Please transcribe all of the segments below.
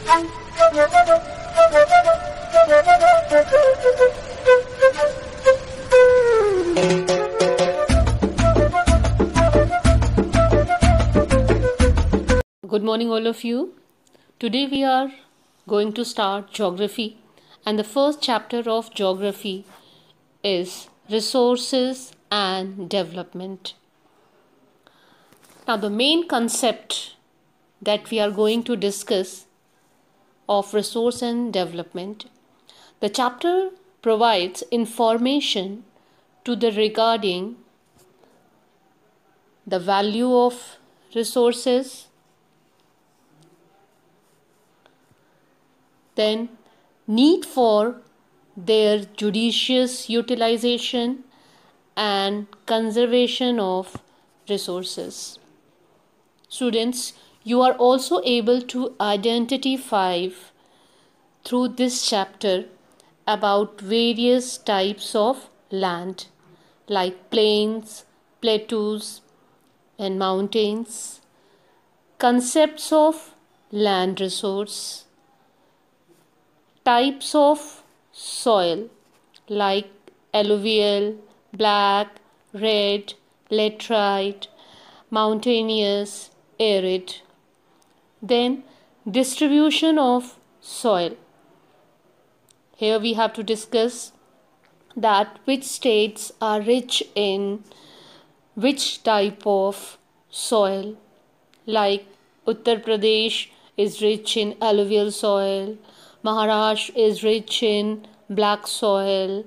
Good morning, all of you. Today we are going to start geography, and the first chapter of geography is resources and development. Now, the main concept that we are going to discuss of resource and development, the chapter provides information to the regarding the value of resources, then need for their judicious utilization and conservation of resources. Students, you are also able to identify through this chapter about various types of land like plains, plateaus and mountains, concepts of land resource, types of soil like alluvial, black, red, laterite, mountainous, arid. Then distribution of soil. Here we have to discuss that which states are rich in which type of soil, like Uttar Pradesh is rich in alluvial soil, Maharashtra is rich in black soil,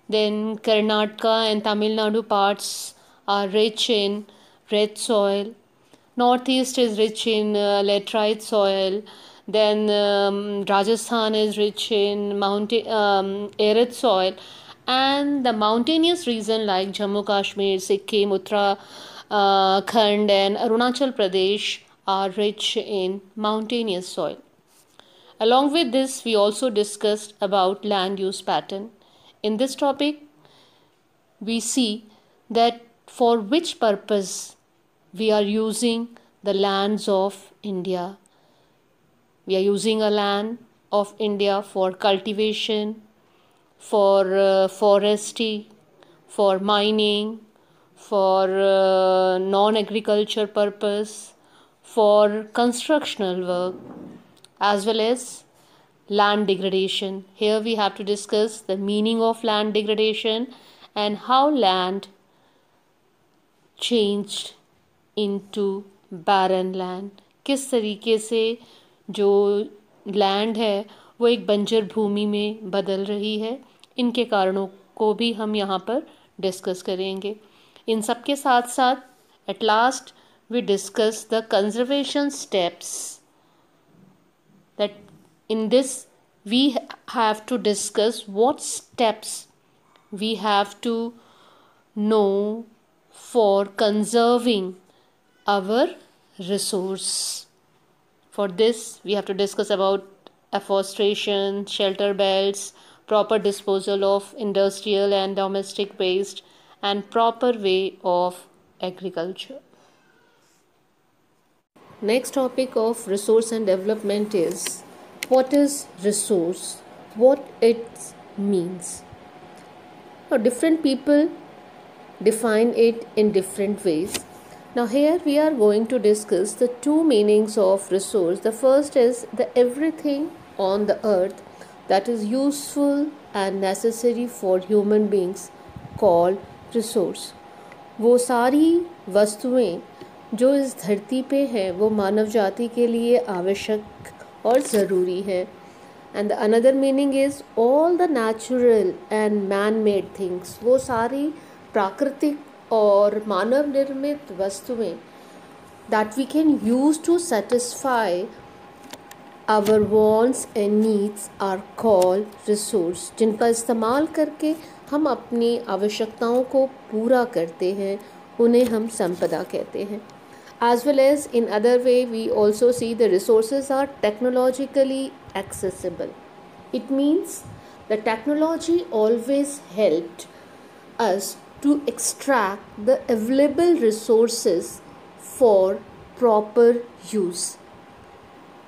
then Karnataka and Tamil Nadu parts are rich in red soil, Northeast is rich in laterite soil, then Rajasthan is rich in arid soil, and the mountainous region like Jammu Kashmir, Sikkim, Uttarakhand and Arunachal Pradesh are rich in mountainous soil. Along with this, we also discussed about land use pattern. In this topic, we see that for which purpose we are using the lands of India. We are using a land of India for cultivation, for forestry, for mining, for non-agriculture purpose, for constructional work, as well as land degradation. Here we have to discuss the meaning of land degradation and how land changed into barren land. किस तरीके से जो land है वो एक बंजर भूमि में बदल रही है, इनके कारणों को भी हम यहाँ पर डिस्कस करेंगे. इन सब के साथ साथ at last we discuss the conservation steps. That in this we have to discuss what steps we have to know for conserving our resource. For this we have to discuss about afforestation, shelter belts, proper disposal of industrial and domestic waste, and proper way of agriculture. Next topic of resource and development is what is resource, what it means. Now different people define it in different ways. Now here we are going to discuss the two meanings of resource. The first is the everything on the earth that is useful and necessary for human beings called resource. वो सारी वस्तुएं जो इस धरती पे है वो मानव जाति के लिए आवश्यक और ज़रूरी है. And the another meaning is all the natural and man made things. वो सारी प्राकृतिक और मानव निर्मित वस्तुएं that we can use to satisfy our wants and needs are called resource. जिनका इस्तेमाल करके हम अपनी आवश्यकताओं को पूरा करते हैं उन्हें हम संपदा कहते हैं. As well as in other way we also see the resources are technologically accessible. It means the technology always helped us to extract the available resources for proper use.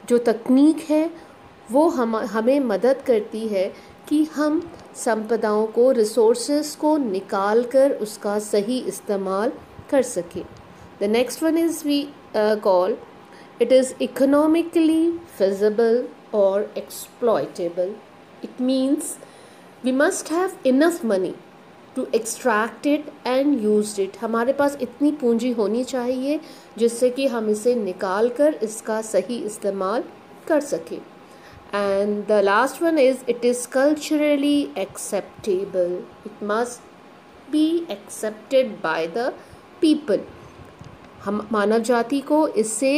जो तकनीक है वो हमें मदद करती है कि हम संपदाओं को, रिसोर्सेस को निकाल कर उसका सही इस्तेमाल कर सकें. The next one is we call it is economically feasible or exploitable. It means we must have enough money to extract it and use it. हमारे पास इतनी पूंजी होनी चाहिए जिससे कि हम इसे निकाल कर इसका सही इस्तेमाल कर सकें. And the last one is it is culturally acceptable. It must be accepted by the people. हम मानव जाति को इससे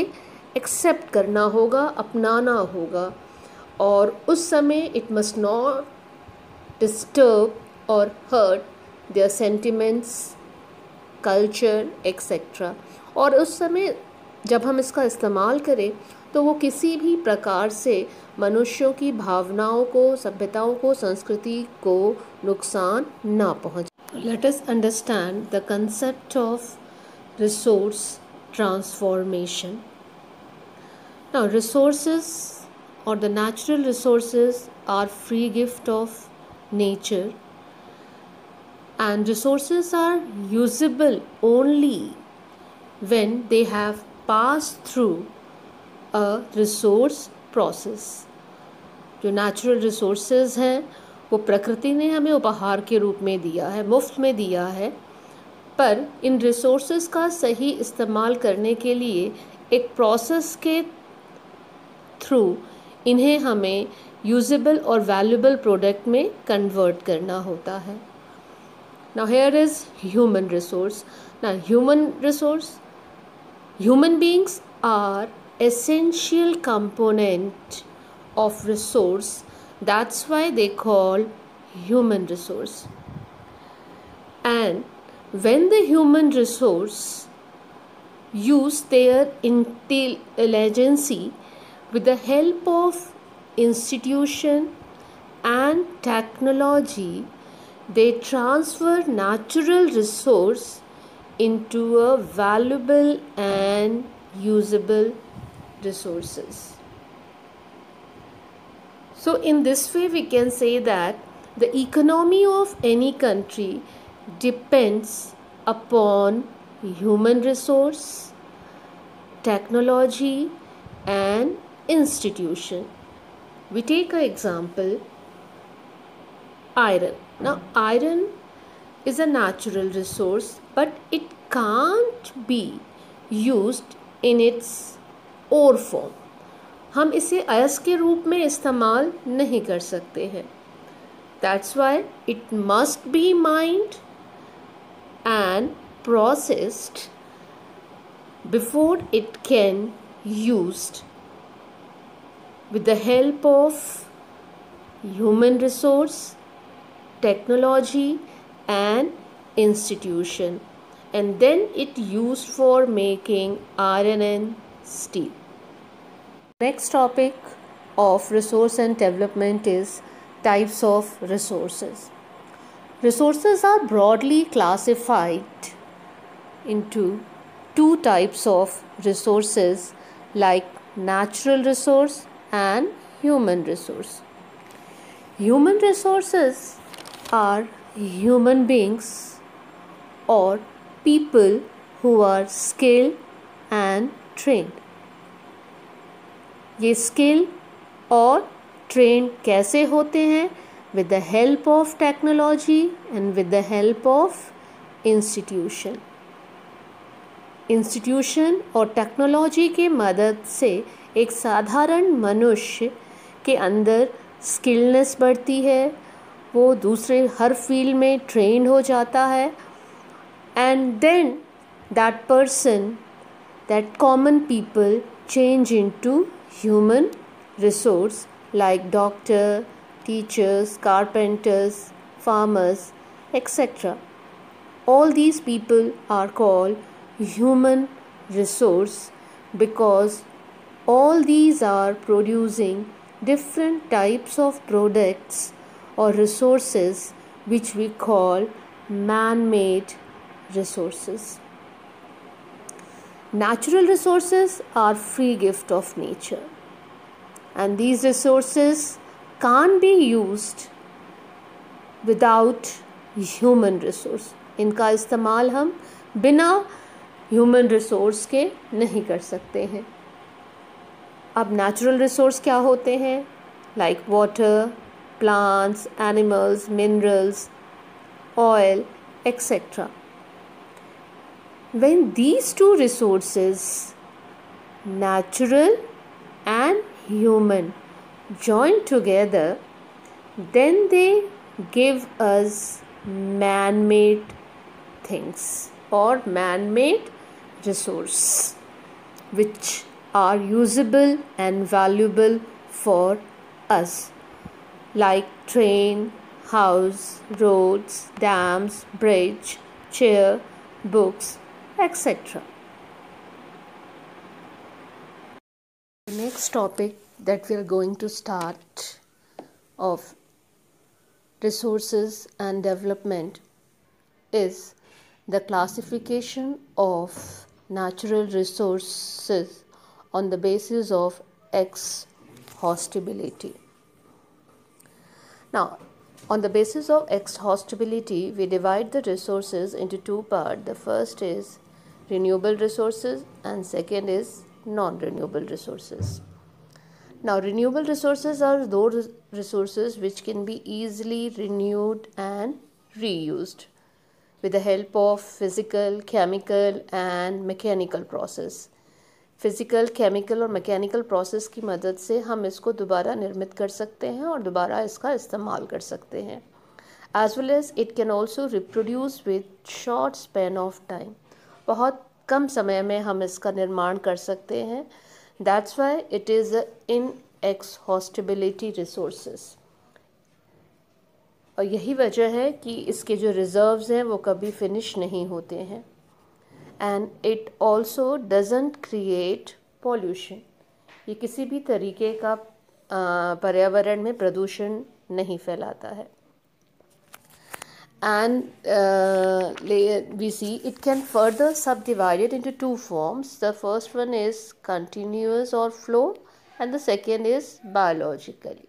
एक्सेप्ट करना होगा, अपनाना होगा, और उस समय इट मस्ट नॉट डिस्टर्ब और hurt their sentiments, culture etcetera. और उस समय जब हम इसका इस्तेमाल करें तो वो किसी भी प्रकार से मनुष्यों की भावनाओं को, सभ्यताओं को, संस्कृति को नुकसान ना पहुँचे. Let us understand the concept of resource transformation. Now, resources or the natural resources are free gift of nature, and resources are usable only when they have passed through a resource process. जो natural resources हैं वो प्रकृति ने हमें उपहार के रूप में दिया है, मुफ्त में दिया है, पर इन रिसोर्सेज का सही इस्तेमाल करने के लिए एक प्रोसेस के थ्रू इन्हें हमें यूजेबल और वैल्यूबल प्रोडक्ट में कन्वर्ट करना होता है. Now here is human resource. Now human beings are essential component of resource. That's why they call human resource. And when the human resource use their intelligence with the help of institution and technology, they transfer natural resource into a valuable and usable resources. So in this way we can say that the economy of any country depends upon human resource, technology and institution. We take an example, iron. Now iron is a natural resource, but it can't be used in its ore form. हम इसे अयस्क के रूप में इस्तेमाल नहीं कर सकते हैं. That's why it must be mined and processed before it can used with the help of human resource, technology and institution, and then it used for making iron and steel. Next topic of resource and development is types of resources. Resources are broadly classified into two types of resources, like natural resource and human resource. Human resources are human beings or people who are skilled and trained. ये skill और train कैसे होते हैं? with the help of technology and with the help of institution. Institution और technology के मदद से एक साधारण मनुष्य के अंदर स्किलनेस बढ़ती है, वो दूसरे हर फील्ड में ट्रेंड हो जाता है, and then that person, that common people change into human resource like doctor, teachers, carpenters, farmers, etc. All these people are called human resource because all these are producing different types of products or resources which we call man-made resources. Natural resources are free gift of nature. and these resources can't be used without human resource. इनका इस्तेमाल हम बिना human resource के नहीं कर सकते हैं. अब नेचुरल रिसोर्स क्या होते हैं? Like water, plants, animals, minerals, oil, etc. When these two resources, natural and human, join together, then they give us man-made things or man-made resource which are usable and valuable for us, like train, house, roads, dams, bridge, chair, books, etc. The next topic that we are going to start of resources and development is the classification of natural resources on the basis of exhaustibility. Now, on the basis of exhaustibility, we divide the resources into two parts. The first is renewable resources and second is non-renewable resources. Now, renewable resources are those resources which can be easily renewed and reused with the help of physical, chemical and mechanical process. Physical, chemical और mechanical process की मदद से हम इसको दोबारा निर्मित कर सकते हैं और दोबारा इसका इस्तेमाल कर सकते हैं. As well as it can also reproduce with short span of time. बहुत कम समय में हम इसका निर्माण कर सकते हैं. That's why it is in exhaustibility resources. और यही वजह है कि इसके जो रिजर्व्स हैं वो कभी फिनिश नहीं होते हैं. And it also doesn't create pollution. ये किसी भी तरीके का पर्यावरण में प्रदूषण नहीं फैलाता है. And we see it can further subdivided into two forms. The first one is continuous or flow and the second is biologically.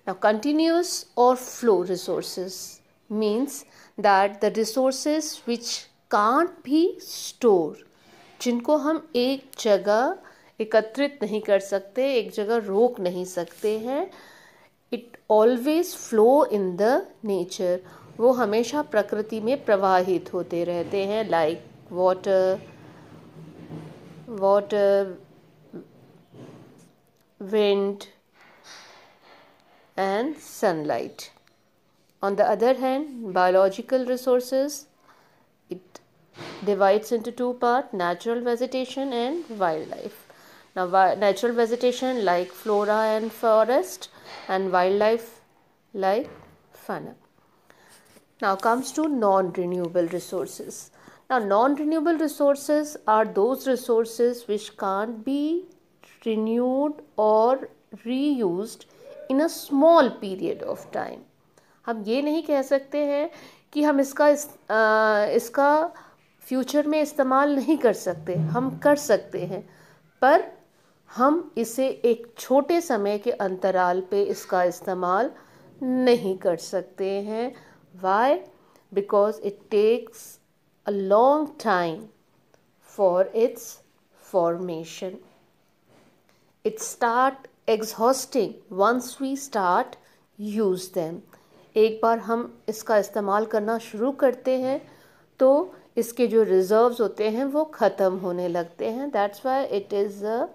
Now, continuous or flow resources means that the resources which can't be stored, जिनको हम एक जगह एकत्रित नहीं कर सकते, एक जगह रोक नहीं सकते हैं. It always flow in the nature. वो हमेशा प्रकृति में प्रवाहित होते रहते हैं. Like water, wind and sunlight. On the other hand, biological resources, it divides into two parts: natural vegetation and wildlife. Now, natural vegetation like flora and forest, and wildlife like fauna. Now comes to non-renewable resources. Now, non-renewable resources are those resources which can't be renewed or reused in a small period of time. हम ये नहीं कह सकते हैं कि हम इसका future में इस्तेमाल नहीं कर सकते. हम कर सकते हैं, पर हम इसे एक छोटे समय के अंतराल पे इसका इस्तेमाल नहीं कर सकते हैं. Why? Because it takes a long time for its formation. It start exhausting once we start use them. एक बार हम इसका इस्तेमाल करना शुरू करते हैं तो इसके जो रिजर्व्स होते हैं वो ख़त्म होने लगते हैं. that's why it is a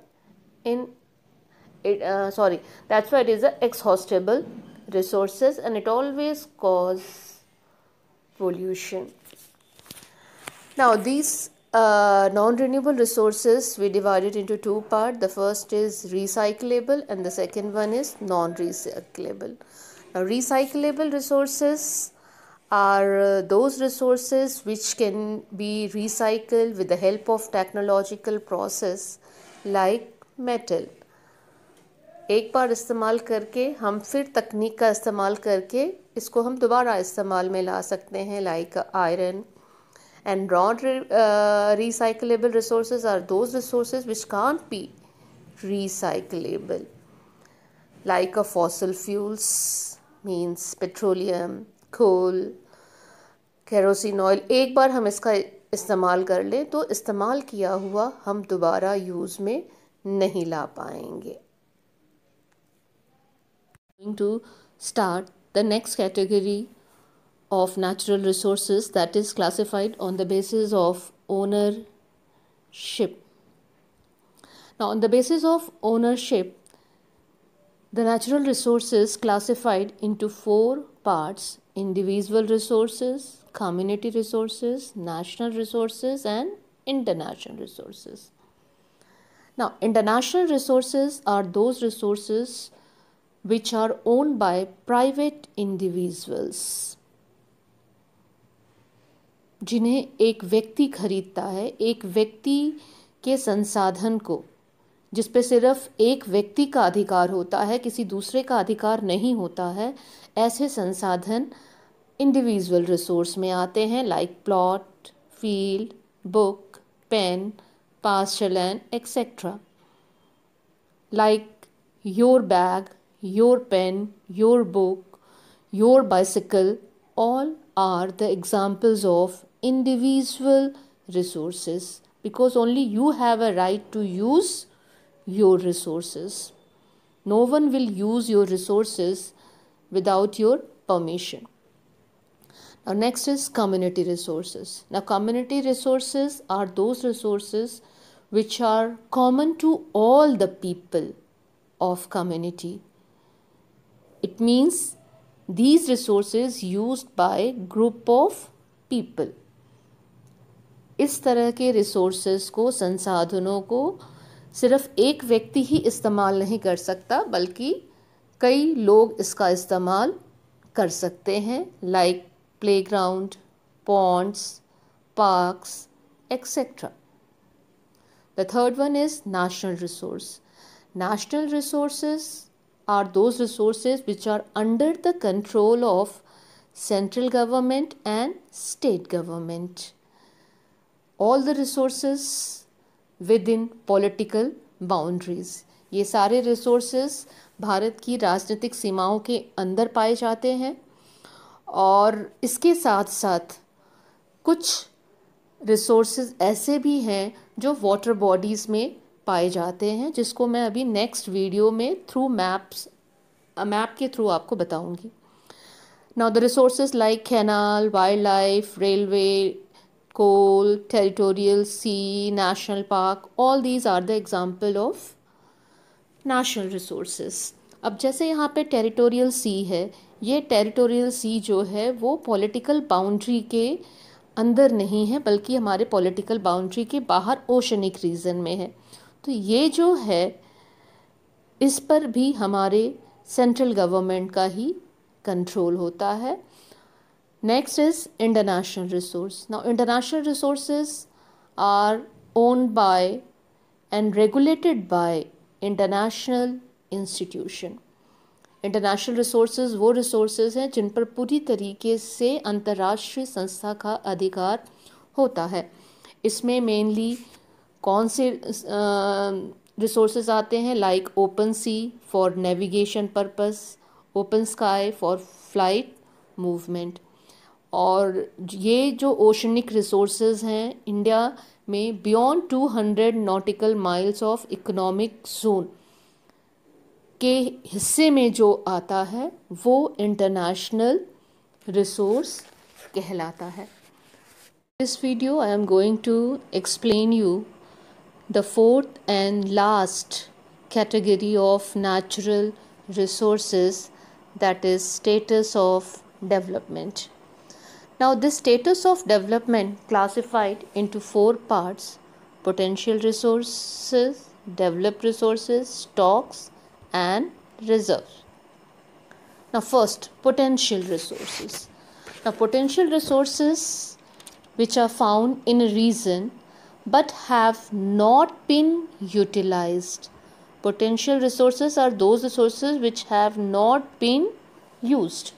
exhaustible resources and it always cause pollution. Now, these non-renewable resources we divided into two parts. The first is recyclable and the second one is non-recyclable. Now, recyclable resources are those resources which can be recycled with the help of technological process like metal. एक बार इस्तेमाल करके हम फिर तकनीक का इस्तेमाल करके इसको हम दोबारा इस्तेमाल में ला सकते हैं, like iron. And non recyclable resources are those resources which can't be recyclable. Like a fossil fuels means petroleum, coal, kerosene oil, एक बार हम इसका इस्तेमाल कर लें तो इस्तेमाल किया हुआ हम दोबारा यूज़ में नहीं ला पाएंगे. Going to start the next category of natural resources, that is classified on the basis of ownership. Now, on the basis of ownership, the natural resources classified into 4 parts: individual resources, community resources, national resources, and international resources. Now, international resources are those resources which are owned by private individuals, जिन्हें एक व्यक्ति खरीदता है, एक व्यक्ति के संसाधन को, जिस पे सिर्फ एक व्यक्ति का अधिकार होता है, किसी दूसरे का अधिकार नहीं होता है. ऐसे संसाधन इंडिविजुअल रिसोर्स में आते हैं, like plot, field, book, pen, pasture land, etcetera. Like your bag, your pen, your book, your bicycle, all are the examples of individual resources, because only you have a right to use your resources. No one will use your resources without your permission. Now, next is community resources. Now, community resources are those resources which are common to all the people of community. It means these resources used by group of people. इस तरह के resources को, संसाधनों को सिर्फ एक व्यक्ति ही इस्तेमाल नहीं कर सकता, बल्कि कई लोग इसका इस्तेमाल कर सकते हैं, like playground, ponds, parks, etc. The third one is national resource. National resources are those resources which are under the control of central government and state government. All the resources within political boundaries. ये सारे resources Bharat की राजनीतिक सीमाओं के अंदर पाए जाते हैं, और इसके साथ साथ कुछ resources ऐसे भी हैं जो water bodies में पाए जाते हैं, जिसको मैं अभी नेक्स्ट वीडियो में थ्रू मैप के थ्रू आपको बताऊंगी. Now the resources like canal, wildlife, railway, coal, territorial sea, national park, all these are the example of national resources. अब जैसे यहाँ पे टेरिटोरियल सी है, ये टेरिटोरियल सी जो है वो पॉलिटिकल बाउंड्री के अंदर नहीं है, बल्कि हमारे पॉलिटिकल बाउंड्री के बाहर ओशनिक रीजन में है. तो ये जो है, इस पर भी हमारे सेंट्रल गवर्नमेंट का ही कंट्रोल होता है. Next is international resource. Now international resources are owned by and regulated by international institution. International resources वो रिसोर्सेज हैं जिन पर पूरी तरीके से अंतर्राष्ट्रीय संस्था का अधिकार होता है. इसमें मेनली कौन से रिसोर्सेज आते हैं, like open sea for navigation purpose, open sky for flight movement. और ये जो ओशनिक रिसोर्सेज हैं, इंडिया में beyond 200 nautical miles of economic zone के हिस्से में जो आता है वो इंटरनेशनल रिसोर्स कहलाता है. This video I am going to explain you the fourth and last category of natural resources, that is status of development. Now this status of development classified into 4 parts: potential resources, developed resources, stocks, and reserves. Now first, potential resources. Now potential resources which are found in a region but have not been utilized. Potential resources are those resources which have not been used.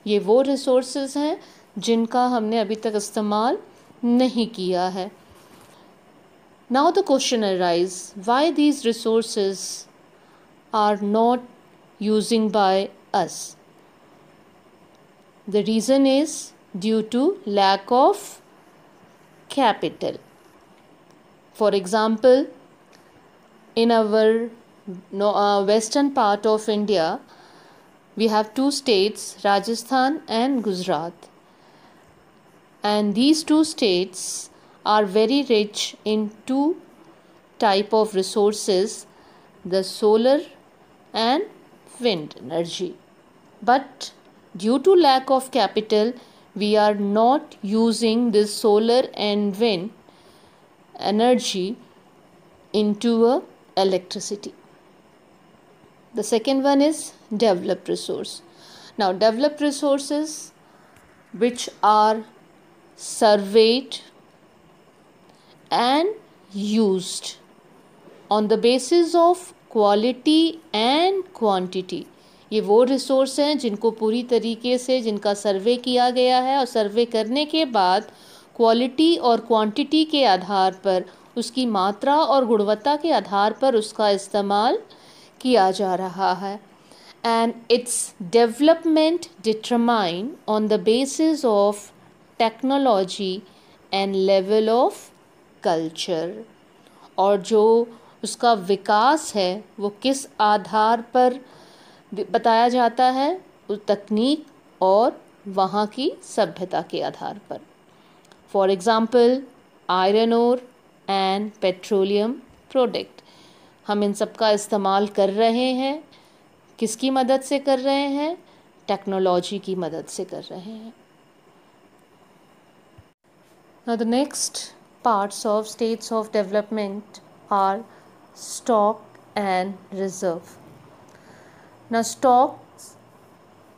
ये वो resources हैं जिनका हमने अभी तक इस्तेमाल नहीं किया है. Now the question arises, why these resources are not using by us? The reason is due to lack of capital. For example, in our western part of India, we have two states, Rajasthan and Gujarat. And these two states are very rich in two type of resources, the solar and wind energy. But due to lack of capital, we are not using this solar and wind energy into a electricity. The second one is developed resource. Now, developed resources which are surveyed and used on the basis of quality and quantity. ये वो resource हैं जिनको पूरी तरीके से जिनका सर्वे किया गया है और सर्वे करने के बाद क्वालिटी और क्वांटिटी के आधार पर, उसकी मात्रा और गुणवत्ता के आधार पर उसका इस्तेमाल किया जा रहा है. And its development determined on the basis of technology and level of culture. और जो उसका विकास है वो किस आधार पर बताया जाता है? उस तकनीक और वहाँ की सभ्यता के आधार पर. For example, iron ore and petroleum product. हम इन सब का इस्तेमाल कर रहे हैं. किसकी मदद से कर रहे हैं? टेक्नोलॉजी की मदद से कर रहे हैं. Now the next parts of states of development are stock and reserve. Now stocks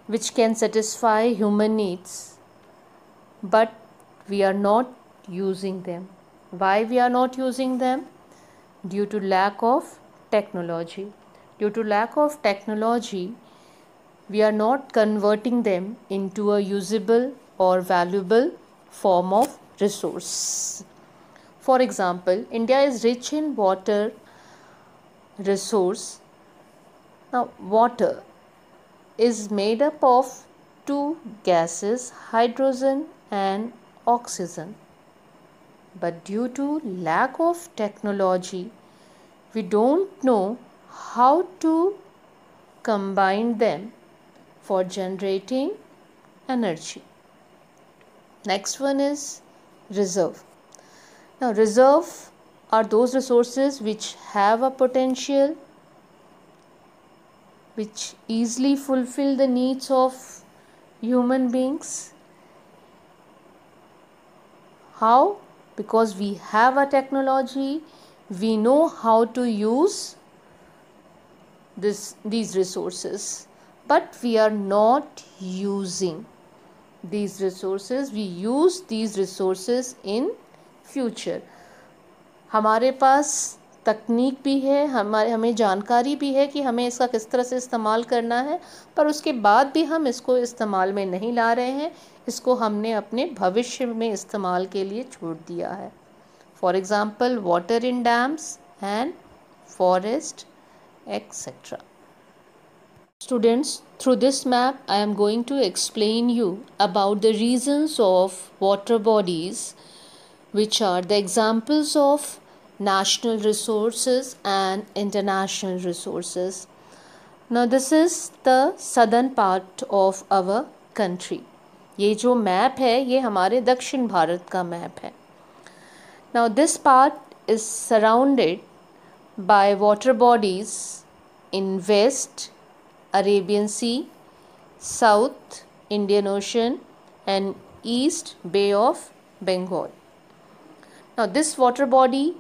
which can satisfy human needs, but we are not using them. Why we are not using them? Due to lack of technology. Due to lack of technology, we are not converting them into a usable or valuable form of resource. For example, India is rich in water resource. Now, water is made up of two gases, hydrogen and oxygen. But due to lack of technology, we don't know how to combine them for generating energy. Next one is reserve. Now, reserve are those resources which have a potential, which easily fulfill the needs of human beings. How? Because we have a technology, we know how to use these resources, but we are not using these resources. We use these resources in future. हमारे पास तकनीक भी है, हमें जानकारी भी है कि हमें इसका किस तरह से इस्तेमाल करना है, पर उसके बाद भी हम इसको इस्तेमाल में नहीं ला रहे हैं. इसको हमने अपने भविष्य में इस्तेमाल के लिए छोड़ दिया है. For example, water in dams and forest etc. Students, through this map I am going to explain you about the reasons of water bodies, which are the examples of national resources and international resources. Now this is the southern part of our country. ये जो map है ये हमारे दक्षिण भारत का map है. Now this part is surrounded by water bodies in west Arabian Sea, south Indian Ocean and east Bay of Bengal. Now this water body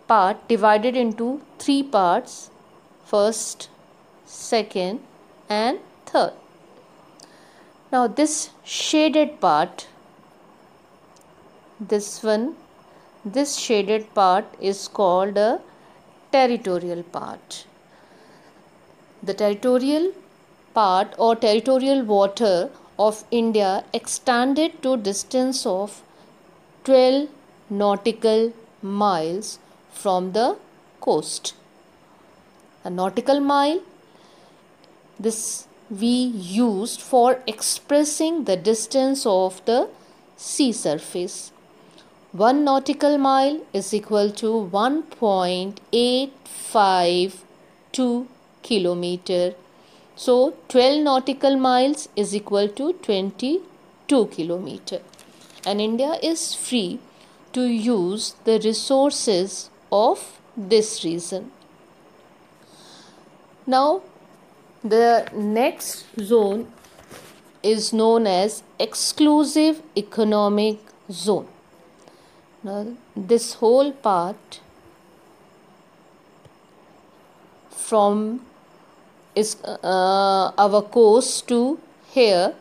part divided into three parts: first, second and third. Now this shaded part, this shaded part is called a territorial part. The territorial part or territorial water of India extended to distance of 12 nautical miles from the coast. A nautical mile, this we used for expressing the distance of the sea surface. 1 nautical mile is equal to 1.852 kilometer. So 12 nautical miles is equal to 22 kilometer. And India is free to use the resources of this region. Now, the next zone is known as exclusive economic zone. Now, this whole part from our coast to here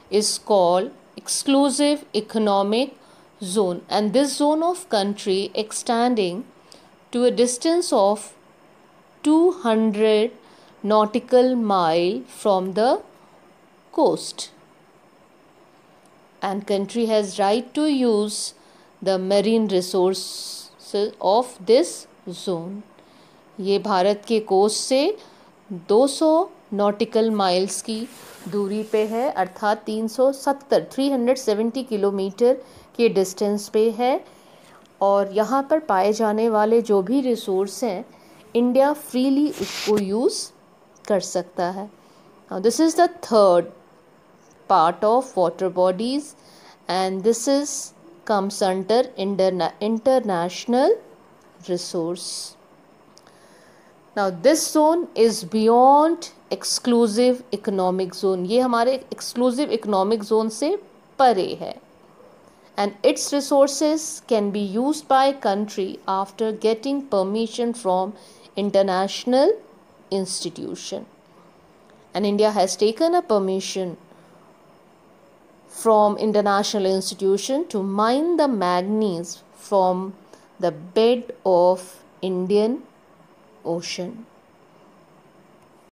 is called exclusive economic zone, and this zone of country extending to a distance of 200 nautical mile from the coast, and country has right to use the marine resources of this zone. ये भारत के coast से 200 nautical miles की दूरी पे है, अर्थात 370 kilometre के distance पे है, और यहाँ पर पाए जाने वाले जो भी रिसोर्स हैं इंडिया फ्रीली उसको यूज़ कर सकता है. This is the third part of water bodies, and this is comes under international resource. Now this zone is beyond exclusive economic zone. ये हमारे exclusive economic zone से परे है, and its resources can be used by country after getting permission from international institution. And India has taken a permission from international institution to mine the manganese from the bed of Indian Ocean.